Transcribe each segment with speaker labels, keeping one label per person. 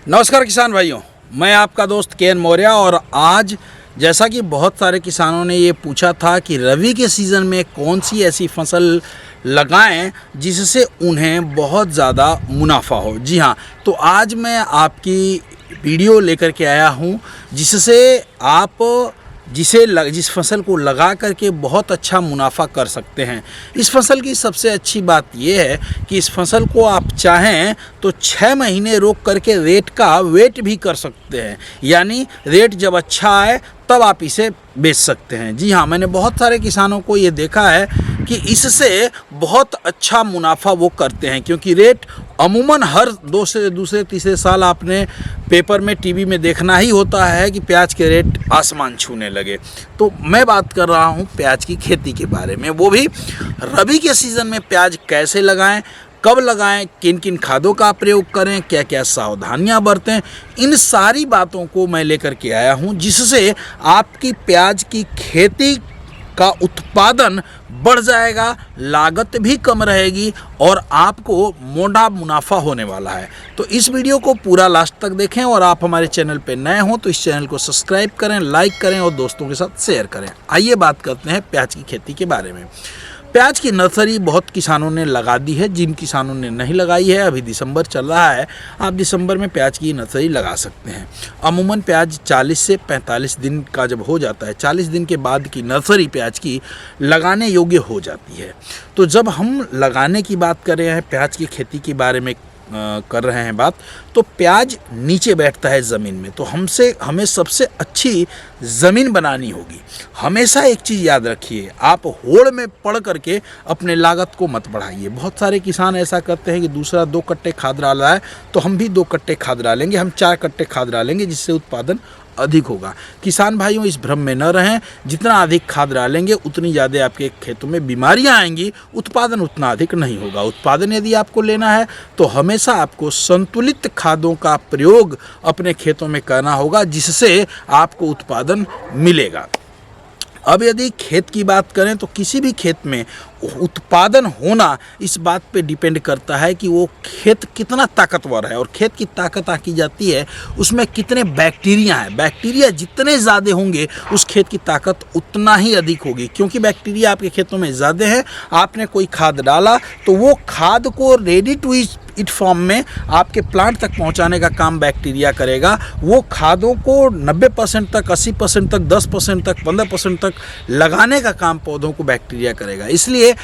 Speaker 1: नमस्कार किसान भाइयों, मैं आपका दोस्त केएन मौर्य। और आज जैसा कि बहुत सारे किसानों ने ये पूछा था कि रबी के सीज़न में कौन सी ऐसी फसल लगाएं जिससे उन्हें बहुत ज़्यादा मुनाफा हो। जी हाँ, तो आज मैं आपकी वीडियो लेकर के आया हूँ जिससे आप जिस फसल को लगा करके बहुत अच्छा मुनाफा कर सकते हैं। इस फसल की सबसे अच्छी बात यह है कि इस फसल को आप चाहें तो 6 महीने रोक करके रेट का वेट भी कर सकते हैं, यानी रेट जब अच्छा आए तब आप इसे बेच सकते हैं। जी हाँ, मैंने बहुत सारे किसानों को ये देखा है कि इससे बहुत अच्छा मुनाफा वो करते हैं, क्योंकि रेट अमूमन हर दूसरे तीसरे साल आपने पेपर में टीवी में देखना ही होता है कि प्याज के रेट आसमान छूने लगे। तो मैं बात कर रहा हूँ प्याज की खेती के बारे में, वो भी रबी के सीज़न में प्याज कैसे लगाएं, कब लगाएं, किन किन खादों का प्रयोग करें, क्या क्या सावधानियां बरतें। इन सारी बातों को मैं लेकर के आया हूं जिससे आपकी प्याज की खेती का उत्पादन बढ़ जाएगा, लागत भी कम रहेगी और आपको मोटा मुनाफा होने वाला है। तो इस वीडियो को पूरा लास्ट तक देखें और आप हमारे चैनल पर नए हों तो इस चैनल को सब्सक्राइब करें, लाइक करें और दोस्तों के साथ शेयर करें। आइए बात करते हैं प्याज की खेती के बारे में। प्याज की नर्सरी बहुत किसानों ने लगा दी है। जिन किसानों ने नहीं लगाई है, अभी दिसंबर चल रहा है, आप दिसंबर में प्याज की नर्सरी लगा सकते हैं। अमूमन प्याज 40 से 45 दिन का जब हो जाता है, 40 दिन के बाद की नर्सरी प्याज की लगाने योग्य हो जाती है। तो जब हम लगाने की बात कर रहे हैं, प्याज की खेती के बारे में कर रहे हैं बात, तो प्याज नीचे बैठता है ज़मीन में, तो हमें सबसे अच्छी ज़मीन बनानी होगी। हमेशा एक चीज़ याद रखिए, आप होड़ में पड़ करके अपने लागत को मत बढ़ाइए। बहुत सारे किसान ऐसा करते हैं कि दूसरा 2 कट्टे खाद डाला है तो हम भी 2 कट्टे खाद डालेंगे, हम 4 कट्टे खाद डालेंगे जिससे उत्पादन अधिक होगा। किसान भाइयों, इस भ्रम में न रहें। जितना अधिक खाद डालेंगे उतनी ज़्यादा आपके खेतों में बीमारियां आएंगी, उत्पादन उतना अधिक नहीं होगा। उत्पादन यदि आपको लेना है तो हमेशा आपको संतुलित खादों का प्रयोग अपने खेतों में करना होगा जिससे आपको उत्पादन मिलेगा। अब यदि खेत की बात करें तो किसी भी खेत में उत्पादन होना इस बात पे डिपेंड करता है कि वो खेत कितना ताकतवर है। और खेत की ताकत आकी जाती है उसमें कितने बैक्टीरिया हैं। बैक्टीरिया जितने ज़्यादा होंगे उस खेत की ताकत उतना ही अधिक होगी। क्योंकि बैक्टीरिया आपके खेतों में ज़्यादा है, आपने कोई खाद डाला तो वो खाद को रेडी टू इट फॉर्म में आपके प्लांट तक पहुंचाने का काम बैक्टीरिया करेगा। वो खादों को 90% तक, 80% तक, 10% तक, 15% तक लगाने का काम पौधों को बैक्टीरिया करेगा। इसलिए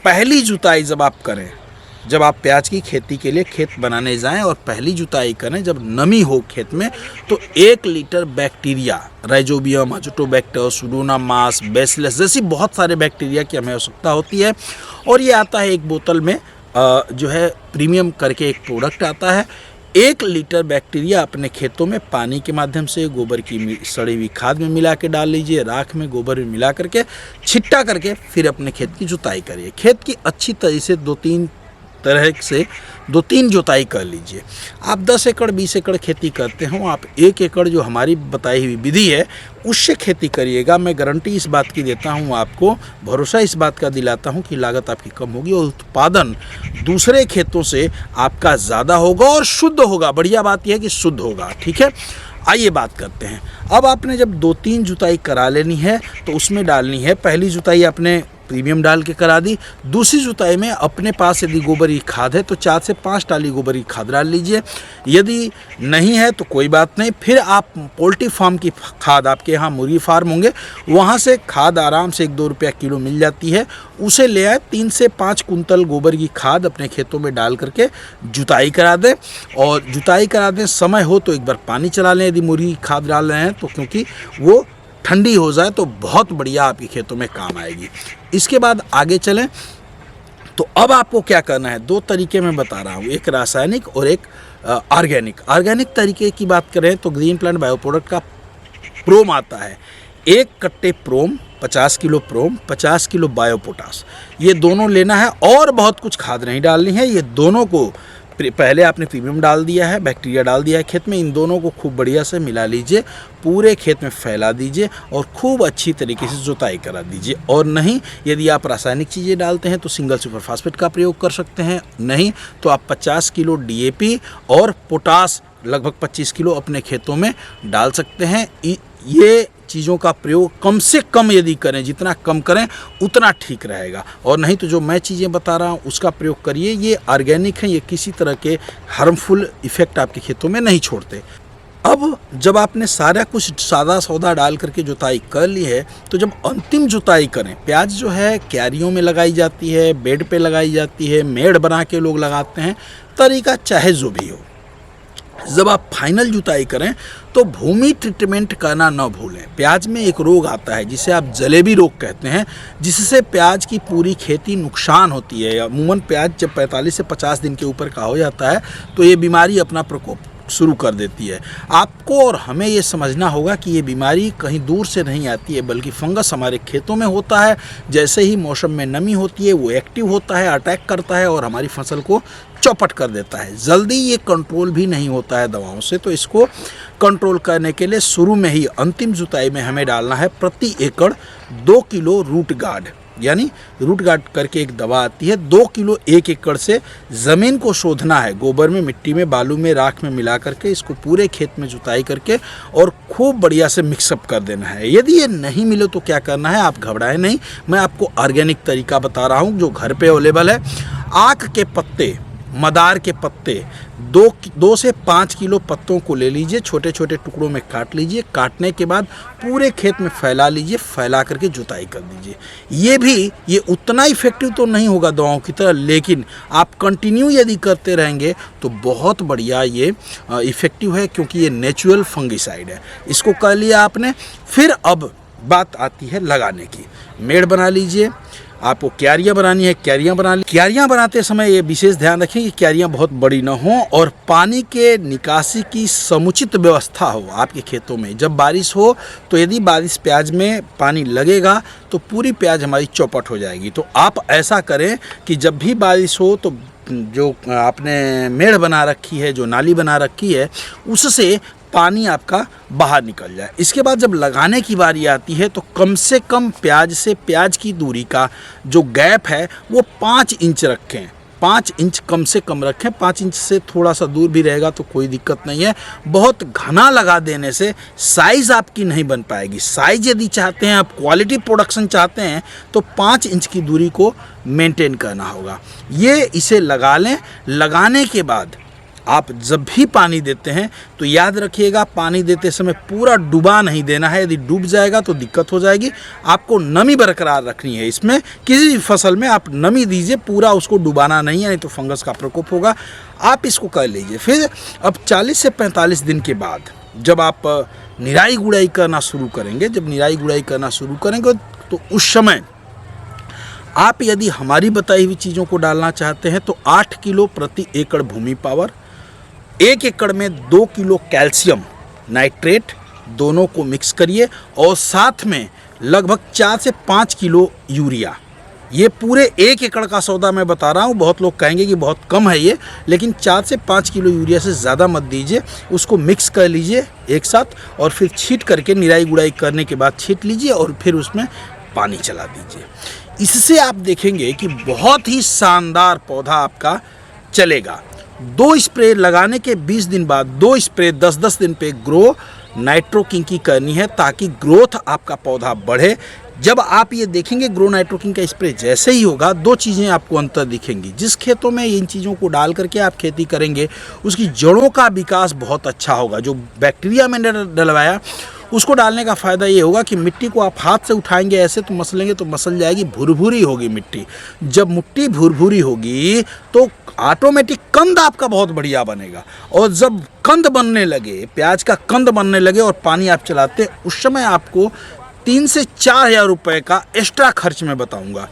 Speaker 1: पहली जुताई जब आप करें, जब आप प्याज की खेती के लिए खेत बनाने जाएं और पहली जुताई करें, जब नमी हो खेत में, तो 1 litre bacteria, rhizobium, Azotobacter, Pseudomonas, bacillus जैसी बहुत सारे बैक्टीरिया की हमें आवश्यकता होती है। और ये आता है एक बोतल में, जो है प्रीमियम करके एक प्रोडक्ट आता है। 1 लीटर बैक्टीरिया अपने खेतों में पानी के माध्यम से गोबर की सड़ी हुई खाद में मिला के डाल लीजिए, राख में गोबर में मिला करके छिट्टा करके फिर अपने खेत की जुताई करिए। खेत की अच्छी तरह से 2-3 जुताई कर लीजिए। आप 10 एकड़ 20 एकड़ खेती करते हो, आप 1 एकड़ जो हमारी बताई हुई विधि है उससे खेती करिएगा। मैं गारंटी इस बात की देता हूँ, आपको भरोसा इस बात का दिलाता हूँ कि लागत आपकी कम होगी और उत्पादन दूसरे खेतों से आपका ज़्यादा होगा और शुद्ध होगा। बढ़िया बात यह है कि शुद्ध होगा। ठीक है, आइए बात करते हैं। अब आपने जब 2-3 जुताई करा लेनी है तो उसमें डालनी है, पहली जुताई आपने प्रीमियम डाल के करा दी। दूसरी जुताई में अपने पास यदि गोबर की खाद है तो 4 से 5 टाली गोबर की खाद डाल लीजिए। यदि नहीं है तो कोई बात नहीं, फिर आप पोल्ट्री फार्म की खाद, आपके यहाँ मुर्गी फार्म होंगे, वहाँ से खाद आराम से 1-2 रुपया किलो मिल जाती है, उसे ले आए। 3 से 5 कुंतल गोबर की खाद अपने खेतों में डाल करके जुताई करा दें। और जुताई करा दें, समय हो तो एक बार पानी चला लें यदि मुर्गी की खाद डाल रहे हैं तो, क्योंकि वो ठंडी हो जाए तो बहुत बढ़िया आपके खेतों में काम आएगी। इसके बाद आगे चलें तो अब आपको क्या करना है, 2 तरीके मैं बता रहा हूँ, एक रासायनिक और एक ऑर्गेनिक। ऑर्गेनिक तरीके की बात करें तो ग्रीन प्लांट बायो प्रोडक्ट का प्रोम आता है। 1 कट्टे प्रोम, 50 किलो प्रोम, 50 किलो बायो पोटास, ये दोनों लेना है और बहुत कुछ खाद नहीं डालनी है। ये दोनों को पहले आपने प्रीमियम डाल दिया है, बैक्टीरिया डाल दिया है खेत में, इन दोनों को खूब बढ़िया से मिला लीजिए, पूरे खेत में फैला दीजिए और खूब अच्छी तरीके से जुताई करा दीजिए। और नहीं, यदि आप रासायनिक चीज़ें डालते हैं तो सिंगल सुपर फास्फेट का प्रयोग कर सकते हैं, नहीं तो आप 50 किलो DAP और पोटास लगभग 25 किलो अपने खेतों में डाल सकते हैं। ये चीज़ों का प्रयोग कम से कम यदि करें, जितना कम करें उतना ठीक रहेगा। और नहीं तो जो मैं चीज़ें बता रहा हूँ उसका प्रयोग करिए। ये ऑर्गेनिक हैं, ये किसी तरह के हार्मफुल इफ़ेक्ट आपके खेतों में नहीं छोड़ते। अब जब आपने सारा कुछ सादा सौदा डाल करके जुताई कर ली है, तो जब अंतिम जुताई करें, प्याज जो है क्यारियों में लगाई जाती है, बेड पे लगाई जाती है, मेड़ बना के लोग लगाते हैं, तरीका चाहे जो भी हो। जब आप फाइनल जुताई करें तो भूमि ट्रीटमेंट करना न भूलें। प्याज में एक रोग आता है जिसे आप जलेबी रोग कहते हैं, जिससे प्याज की पूरी खेती नुकसान होती है। अमूमन प्याज जब 45 से 50 दिन के ऊपर का हो जाता है तो ये बीमारी अपना प्रकोप शुरू कर देती है। आपको और हमें ये समझना होगा कि ये बीमारी कहीं दूर से नहीं आती है, बल्कि फंगस हमारे खेतों में होता है। जैसे ही मौसम में नमी होती है वो एक्टिव होता है, अटैक करता है और हमारी फसल को चौपट कर देता है। जल्दी ये कंट्रोल भी नहीं होता है दवाओं से। तो इसको कंट्रोल करने के लिए शुरू में ही अंतिम जुताई में हमें डालना है प्रति एकड़ 2 किलो रूट गार्ड, यानी रूट गार्ड करके एक दवा आती है। 2 किलो 1 एकड़ से ज़मीन को शोधना है, गोबर में, मिट्टी में, बालू में, राख में मिला करके इसको पूरे खेत में जुताई करके और खूब बढ़िया से मिक्सअप कर देना है। यदि ये नहीं मिले तो क्या करना है, आप घबराएं नहीं, मैं आपको ऑर्गेनिक तरीका बता रहा हूँ जो घर पे अवेलेबल है। आक के पत्ते, मदार के पत्ते, 2 से 5 किलो पत्तों को ले लीजिए, छोटे छोटे टुकड़ों में काट लीजिए। काटने के बाद पूरे खेत में फैला लीजिए, फैला करके जुताई कर दीजिए। ये उतना इफेक्टिव तो नहीं होगा दवाओं की तरह, लेकिन आप कंटिन्यू यदि करते रहेंगे तो बहुत बढ़िया ये इफेक्टिव है, क्योंकि ये नेचुरल फंगिसाइड है। इसको कर लिया आपने, फिर अब बात आती है लगाने की। मेड़ बना लीजिए, आपको क्यारियाँ बनानी है, क्यारियाँ बना ली। क्यारियाँ बनाते समय ये विशेष ध्यान रखें कि क्यारियाँ बहुत बड़ी ना हों और पानी के निकासी की समुचित व्यवस्था हो आपके खेतों में। जब बारिश हो तो यदि बारिश प्याज में पानी लगेगा तो पूरी प्याज हमारी चौपट हो जाएगी। तो आप ऐसा करें कि जब भी बारिश हो तो जो आपने मेड़ बना रखी है, जो नाली बना रखी है, उससे पानी आपका बाहर निकल जाए। इसके बाद जब लगाने की बारी आती है तो कम से कम प्याज से प्याज की दूरी का जो गैप है वो 5 इंच रखें। 5 इंच कम से कम रखें। 5 इंच से थोड़ा सा दूर भी रहेगा तो कोई दिक्कत नहीं है। बहुत घना लगा देने से साइज़ आपकी नहीं बन पाएगी। साइज़ यदि चाहते हैं आप, क्वालिटी प्रोडक्शन चाहते हैं, तो 5 इंच की दूरी को मेंटेन करना होगा। ये इसे लगा लें। लगाने के बाद आप जब भी पानी देते हैं तो याद रखिएगा, पानी देते समय पूरा डुबा नहीं देना है। यदि डूब जाएगा तो दिक्कत हो जाएगी। आपको नमी बरकरार रखनी है। इसमें किसी भी फसल में आप नमी दीजिए, पूरा उसको डुबाना नहीं है, नहीं तो फंगस का प्रकोप होगा। आप इसको कर लीजिए। फिर अब 40 से 45 दिन के बाद जब आप निराई गुड़ाई करना शुरू करेंगे, जब निराई गुड़ाई करना शुरू करेंगे तो उस समय आप यदि हमारी बताई हुई चीज़ों को डालना चाहते हैं तो 8 किलो प्रति एकड़ भूमि पावर, 1 एकड़ में 2 किलो कैल्शियम नाइट्रेट, दोनों को मिक्स करिए और साथ में लगभग 4 से 5 किलो यूरिया। ये पूरे 1 एकड़ का सौदा मैं बता रहा हूँ। बहुत लोग कहेंगे कि बहुत कम है ये, लेकिन 4 से 5 किलो यूरिया से ज़्यादा मत दीजिए। उसको मिक्स कर लीजिए एक साथ और फिर छींट करके, निराई गुड़ाई करने के बाद छींट लीजिए और फिर उसमें पानी चला दीजिए। इससे आप देखेंगे कि बहुत ही शानदार पौधा आपका चलेगा। 2 स्प्रे लगाने के 20 दिन बाद 2 स्प्रे 10-10 दिन पे ग्रो नाइट्रो किंग की करनी है, ताकि ग्रोथ आपका पौधा बढ़े। जब आप ये देखेंगे ग्रो नाइट्रो किंग का स्प्रे जैसे ही होगा, 2 चीज़ें आपको अंतर दिखेंगी। जिस खेतों में इन चीज़ों को डाल करके आप खेती करेंगे उसकी जड़ों का विकास बहुत अच्छा होगा। जो बैक्टीरिया मैंने डलवाया उसको डालने का फ़ायदा ये होगा कि मिट्टी को आप हाथ से उठाएंगे ऐसे तो मसलेंगे तो मसल जाएगी, भुरभुरी होगी मिट्टी। जब मिट्टी भुरभुरी होगी तो ऑटोमेटिक कंद आपका बहुत बढ़िया बनेगा। और जब कंद बनने लगे, प्याज का कंद बनने लगे और पानी आप चलाते, उस समय आपको 3 से 4 हज़ार रुपये का एक्स्ट्रा खर्च मैं बताऊंगा।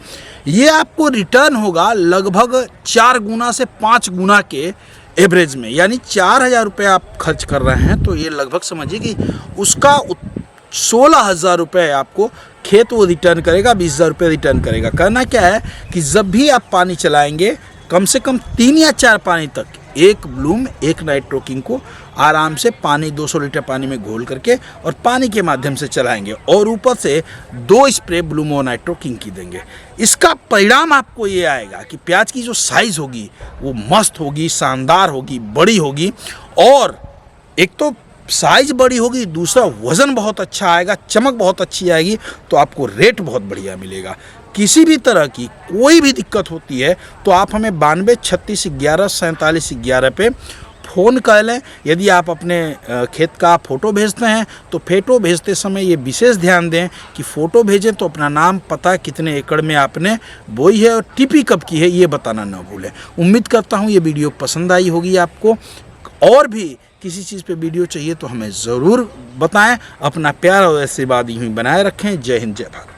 Speaker 1: ये आपको रिटर्न होगा लगभग 4 गुना से 5 गुना के एवरेज में। यानी 4,000 रुपये आप खर्च कर रहे हैं तो ये लगभग समझिए कि उसका 16,000 रुपये आपको खेत वो रिटर्न करेगा, 20,000 रुपये रिटर्न करेगा। करना क्या है कि जब भी आप पानी चलाएंगे कम से कम 3 या 4 पानी तक एक ब्लूम, एक नाइट्रो किंग को आराम से पानी 200 लीटर पानी में घोल करके और पानी के माध्यम से चलाएंगे और ऊपर से 2 स्प्रे ब्लूम और नाइट्रो किंग की देंगे। इसका परिणाम आपको ये आएगा कि प्याज की जो साइज़ होगी वो मस्त होगी, शानदार होगी, बड़ी होगी और एक तो साइज बड़ी होगी, दूसरा वज़न बहुत अच्छा आएगा, चमक बहुत अच्छी आएगी, तो आपको रेट बहुत बढ़िया मिलेगा। किसी भी तरह की कोई भी दिक्कत होती है तो आप हमें 92 36 11 47 11 पे फ़ोन कर लें। यदि आप अपने खेत का फ़ोटो भेजते हैं तो फ़ोटो भेजते समय ये विशेष ध्यान दें कि फ़ोटो भेजें तो अपना नाम, पता, कितने एकड़ में आपने बोई है और टिपी कब की है ये बताना ना भूलें। उम्मीद करता हूँ ये वीडियो पसंद आई होगी आपको। और भी किसी चीज़ पे वीडियो चाहिए तो हमें ज़रूर बताएं। अपना प्यार और आशीर्वाद यूँ ही बनाए रखें। जय हिंद, जय भारत।